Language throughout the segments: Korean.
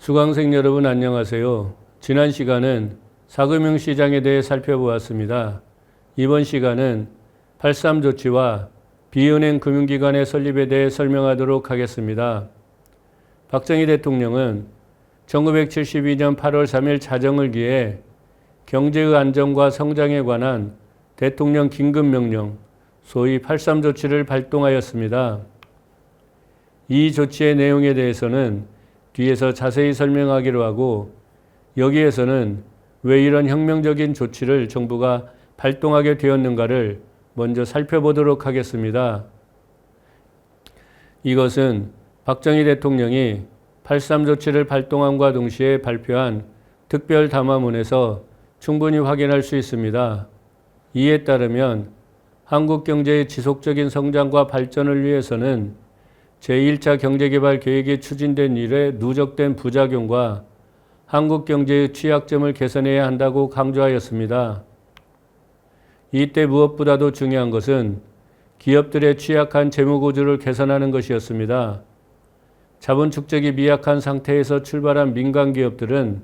수강생 여러분 안녕하세요. 지난 시간은 사금융시장에 대해 살펴보았습니다. 이번 시간은 8.3 조치와 비은행 금융기관의 설립에 대해 설명하도록 하겠습니다. 박정희 대통령은 1972년 8월 3일 자정을 기해 경제의 안정과 성장에 관한 대통령 긴급명령, 소위 8.3 조치를 발동하였습니다. 이 조치의 내용에 대해서는 뒤에서 자세히 설명하기로 하고, 여기에서는 왜 이런 혁명적인 조치를 정부가 발동하게 되었는가를 먼저 살펴보도록 하겠습니다. 이것은 박정희 대통령이 8.3 조치를 발동함과 동시에 발표한 특별 담화문에서 충분히 확인할 수 있습니다. 이에 따르면 한국 경제의 지속적인 성장과 발전을 위해서는 제1차 경제개발 계획이 추진된 이래 누적된 부작용과 한국 경제의 취약점을 개선해야 한다고 강조하였습니다. 이때 무엇보다도 중요한 것은 기업들의 취약한 재무구조를 개선하는 것이었습니다. 자본 축적이 미약한 상태에서 출발한 민간 기업들은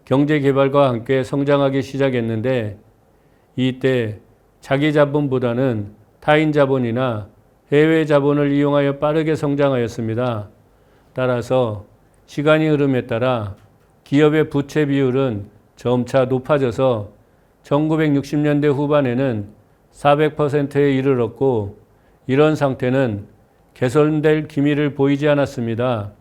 경제 개발과 함께 성장하기 시작했는데, 이때 자기 자본보다는 타인 자본이나 해외 자본을 이용하여 빠르게 성장하였습니다. 따라서 시간이 흐름에 따라 기업의 부채 비율은 점차 높아져서 1960년대 후반에는 400%에 이르렀고, 이런 상태는 개선될 기미를 보이지 않았습니다.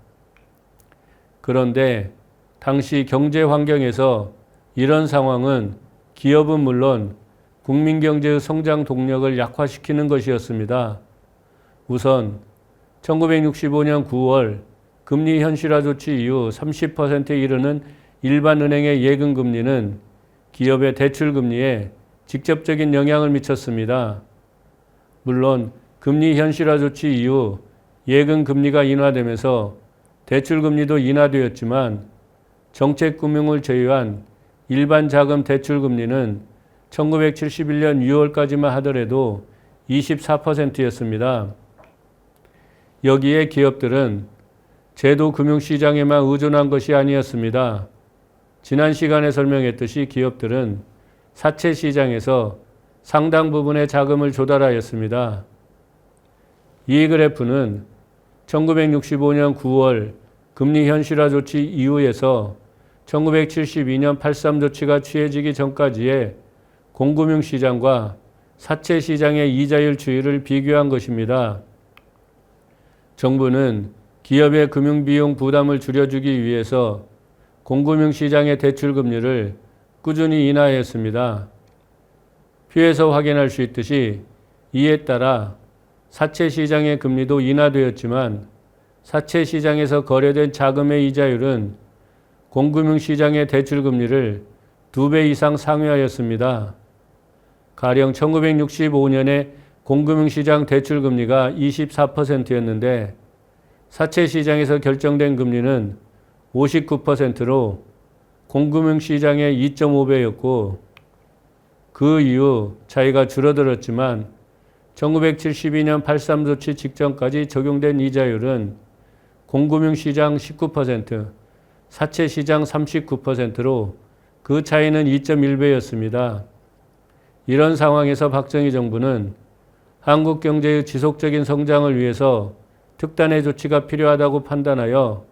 그런데 당시 경제 환경에서 이런 상황은 기업은 물론 국민 경제의 성장 동력을 약화시키는 것이었습니다. 우선 1965년 9월 금리 현실화 조치 이후 30%에 이르는 일반은행의 예금금리는 기업의 대출금리에 직접적인 영향을 미쳤습니다. 물론 금리 현실화 조치 이후 예금금리가 인하되면서 대출금리도 인하되었지만, 정책금융을 제외한 일반 자금 대출금리는 1971년 6월까지만 하더라도 24%였습니다. 여기에 기업들은 제도 금융시장에만 의존한 것이 아니었습니다. 지난 시간에 설명했듯이 기업들은 사채 시장에서 상당 부분의 자금을 조달하였습니다. 이 그래프는 1965년 9월 금리 현실화 조치 이후에서 1972년 8.3 조치가 취해지기 전까지의 공금융시장과 사채 시장의 이자율 추이를 비교한 것입니다. 정부는 기업의 금융비용 부담을 줄여주기 위해서 공금융시장의 대출금리를 꾸준히 인하했습니다. 표에서 확인할 수 있듯이 이에 따라 사채 시장의 금리도 인하되었지만, 사채 시장에서 거래된 자금의 이자율은 공금융시장의 대출금리를 2배 이상 상회하였습니다. 가령 1965년에 공금융시장 대출금리가 24%였는데 사채 시장에서 결정된 금리는 59%로 공금융시장의 2.5배였고, 그 이후 차이가 줄어들었지만 1972년 8.3 조치 직전까지 적용된 이자율은 공금융시장 19%, 사채 시장 39%로 그 차이는 2.1배였습니다. 이런 상황에서 박정희 정부는 한국 경제의 지속적인 성장을 위해서 특단의 조치가 필요하다고 판단하여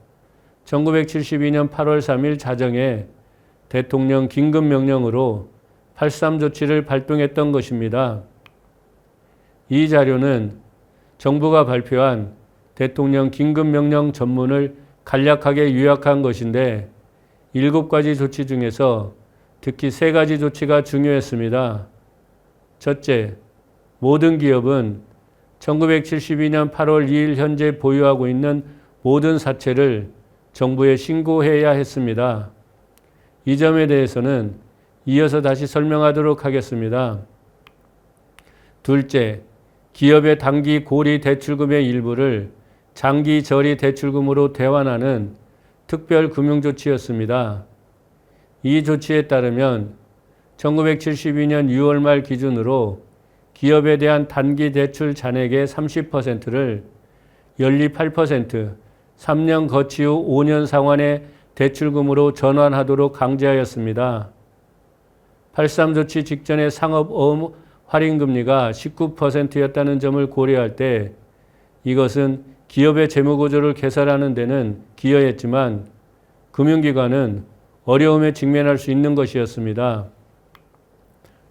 1972년 8월 3일 자정에 대통령 긴급명령으로 8.3 조치를 발동했던 것입니다. 이 자료는 정부가 발표한 대통령 긴급명령 전문을 간략하게 요약한 것인데, 7가지 조치 중에서 특히 3가지 조치가 중요했습니다. 첫째, 모든 기업은 1972년 8월 2일 현재 보유하고 있는 모든 사채를 정부에 신고해야 했습니다. 이 점에 대해서는 이어서 다시 설명하도록 하겠습니다. 둘째, 기업의 단기 고리 대출금의 일부를 장기 저리 대출금으로 대환하는 특별 금융조치였습니다. 이 조치에 따르면 1972년 6월 말 기준으로 기업에 대한 단기 대출 잔액의 30%를 연리 8%, 3년 거치 후 5년 상환에 대출금으로 전환하도록 강제하였습니다. 83 조치 직전의 상업어음 할인금리가 19%였다는 점을 고려할 때 이것은 기업의 재무구조를 개선하는 데는 기여했지만 금융기관은 어려움에 직면할 수 있는 것이었습니다.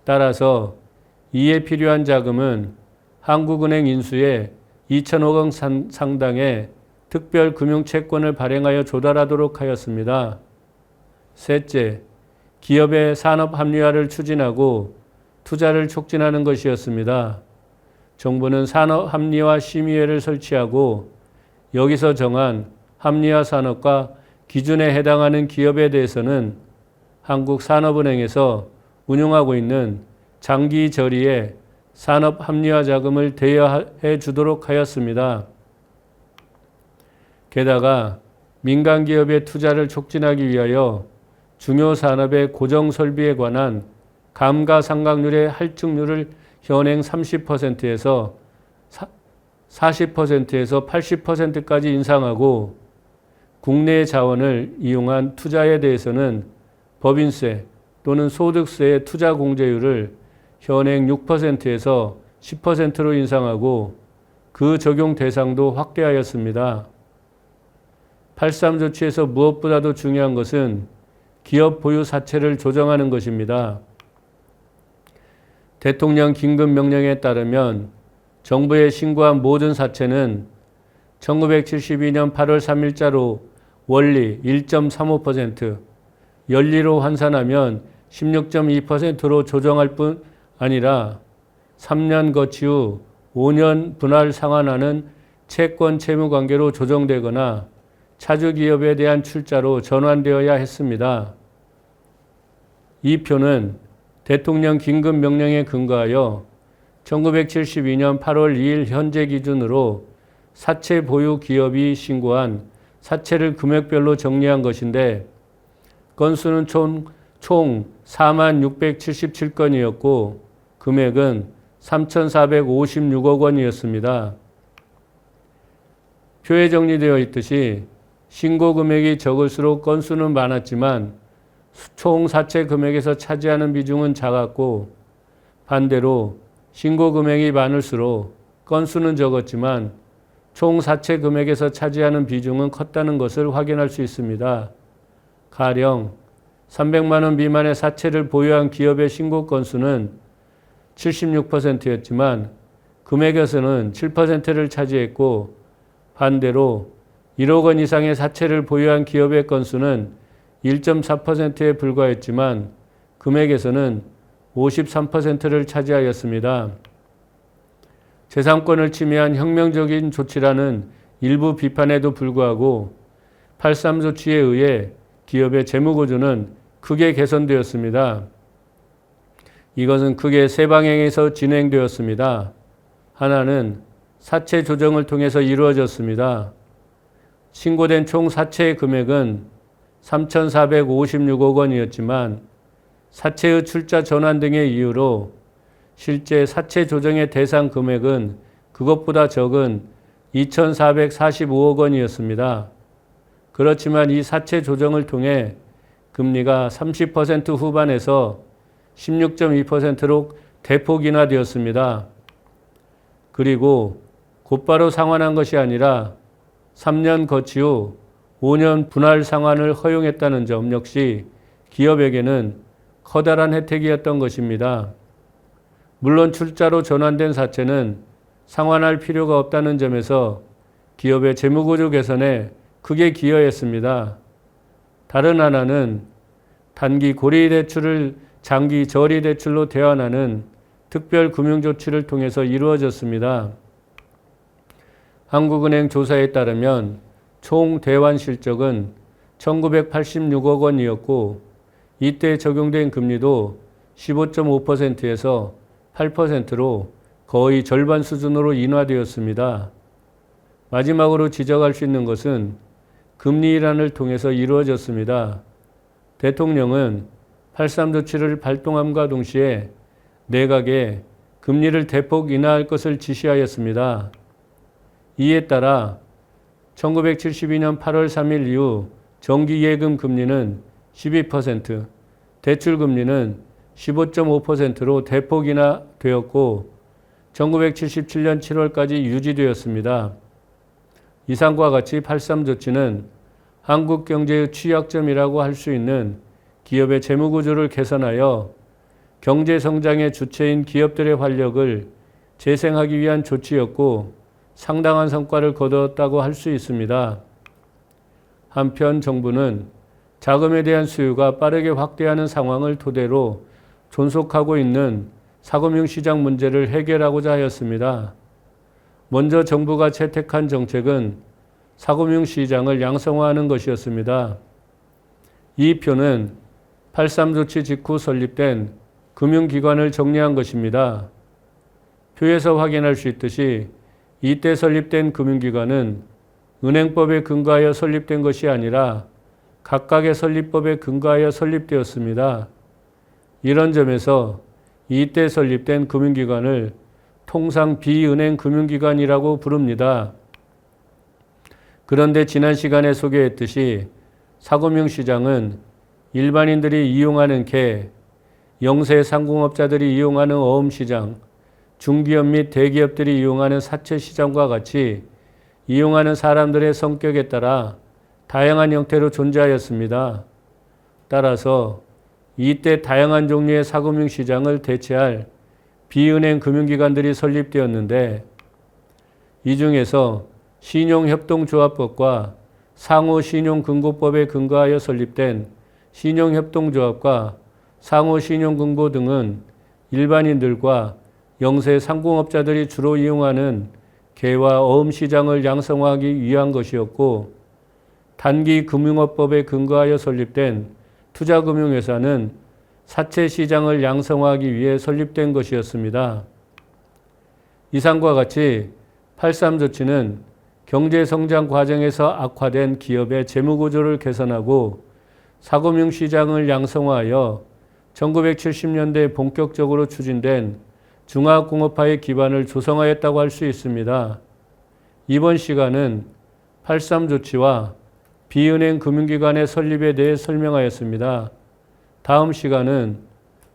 따라서 이에 필요한 자금은 한국은행 인수에 2천억 원 상당의 특별금융채권을 발행하여 조달하도록 하였습니다. 셋째, 기업의 산업 합리화를 추진하고 투자를 촉진하는 것이었습니다. 정부는 산업 합리화 심의회를 설치하고 여기서 정한 합리화 산업과 기준에 해당하는 기업에 대해서는 한국산업은행에서 운용하고 있는 장기 저리의 산업 합리화 자금을 대여해 주도록 하였습니다. 게다가 민간 기업의 투자를 촉진하기 위하여 중요 산업의 고정 설비에 관한 감가상각률의 할증률을 현행 30%에서 40%에서 80%까지 인상하고 국내 자원을 이용한 투자에 대해서는 법인세 또는 소득세의 투자 공제율을 현행 6%에서 10%로 인상하고 그 적용 대상도 확대하였습니다. 83 조치에서 무엇보다도 중요한 것은 기업 보유 사채를 조정하는 것입니다. 대통령 긴급명령에 따르면 정부에 신고한 모든 사채는 1972년 8월 3일자로 원리 1.35%, 연리로 환산하면 16.2%로 조정할 뿐 아니라 3년 거치 후 5년 분할 상환하는 채권 채무 관계로 조정되거나 차주 기업에 대한 출자로 전환되어야 했습니다. 이 표는 대통령 긴급명령에 근거하여 1972년 8월 2일 현재 기준으로 사채 보유 기업이 신고한 사채를 금액별로 정리한 것인데 건수는 총 4677건이었고 금액은 3,456억 원이었습니다. 표에 정리되어 있듯이 신고 금액이 적을수록 건수는 많았지만 총 사채 금액에서 차지하는 비중은 작았고 반대로 신고 금액이 많을수록 건수는 적었지만 총 사채 금액에서 차지하는 비중은 컸다는 것을 확인할 수 있습니다. 가령 300만 원 미만의 사채를 보유한 기업의 신고 건수는 76%였지만 금액에서는 7%를 차지했고 반대로 1억 원 이상의 사채를 보유한 기업의 건수는 1.4%에 불과했지만 금액에서는 53%를 차지하였습니다. 재산권을 침해한 혁명적인 조치라는 일부 비판에도 불구하고 83 조치에 의해 기업의 재무구조는 크게 개선되었습니다. 이것은 크게 세 방향에서 진행되었습니다. 하나는 사채 조정을 통해서 이루어졌습니다. 신고된 총 사채의 금액은 3,456억 원이었지만 사채의 출자 전환 등의 이유로 실제 사채 조정의 대상 금액은 그것보다 적은 2,445억 원이었습니다. 그렇지만 이 사채 조정을 통해 금리가 30% 후반에서 16.2%로 대폭 인하되었습니다. 그리고 곧바로 상환한 것이 아니라 3년 거치 후 5년 분할 상환을 허용했다는 점 역시 기업에게는 커다란 혜택이었던 것입니다. 물론 출자로 전환된 사채는 상환할 필요가 없다는 점에서 기업의 재무구조 개선에 크게 기여했습니다. 다른 하나는 단기 고리 대출을 장기 저리 대출로 대환하는 특별 금융조치를 통해서 이루어졌습니다. 한국은행 조사에 따르면 총 대환 실적은 1986억 원이었고 이때 적용된 금리도 15.5%에서 8%로 거의 절반 수준으로 인하되었습니다. 마지막으로 지적할 수 있는 것은 금리 인하를 통해서 이루어졌습니다. 대통령은 83 조치를 발동함과 동시에 내각에 금리를 대폭 인하할 것을 지시하였습니다. 이에 따라 1972년 8월 3일 이후 정기예금 금리는 12%, 대출 금리는 15.5%로 대폭 인하되었고 1977년 7월까지 유지되었습니다. 이상과 같이 8.3 조치는 한국 경제의 취약점이라고 할 수 있는 기업의 재무구조를 개선하여 경제 성장의 주체인 기업들의 활력을 재생하기 위한 조치였고 상당한 성과를 거두었다고 할 수 있습니다. 한편 정부는 자금에 대한 수요가 빠르게 확대하는 상황을 토대로 존속하고 있는 사금융시장 문제를 해결하고자 하였습니다. 먼저 정부가 채택한 정책은 사금융시장을 양성화하는 것이었습니다. 이 표는 8.3 조치 직후 설립된 금융기관을 정리한 것입니다. 표에서 확인할 수 있듯이 이때 설립된 금융기관은 은행법에 근거하여 설립된 것이 아니라 각각의 설립법에 근거하여 설립되었습니다. 이런 점에서 이때 설립된 금융기관을 통상 비은행 금융기관이라고 부릅니다. 그런데 지난 시간에 소개했듯이 사금융시장은 일반인들이 이용하는 개, 영세 상공업자들이 이용하는 어음시장, 중기업 및 대기업들이 이용하는 사채시장과 같이 이용하는 사람들의 성격에 따라 다양한 형태로 존재하였습니다. 따라서 이때 다양한 종류의 사금융시장을 대체할 비은행 금융기관들이 설립되었는데 이 중에서 신용협동조합법과 상호신용금고법에 근거하여 설립된 신용협동조합과 상호신용금고 등은 일반인들과 영세 상공업자들이 주로 이용하는 개와 어음시장을 양성화하기 위한 것이었고 단기금융업법에 근거하여 설립된 투자금융회사는 사채시장을 양성화하기 위해 설립된 것이었습니다. 이상과 같이 8.3 조치는 경제성장 과정에서 악화된 기업의 재무구조를 개선하고 사금융시장을 양성화하여 1970년대에 본격적으로 추진된 중화공업화의 기반을 조성하였다고 할 수 있습니다. 이번 시간은 8.3 조치와 비은행 금융기관의 설립에 대해 설명하였습니다. 다음 시간은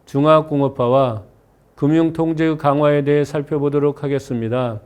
중화공업화와 금융통제의 강화에 대해 살펴보도록 하겠습니다.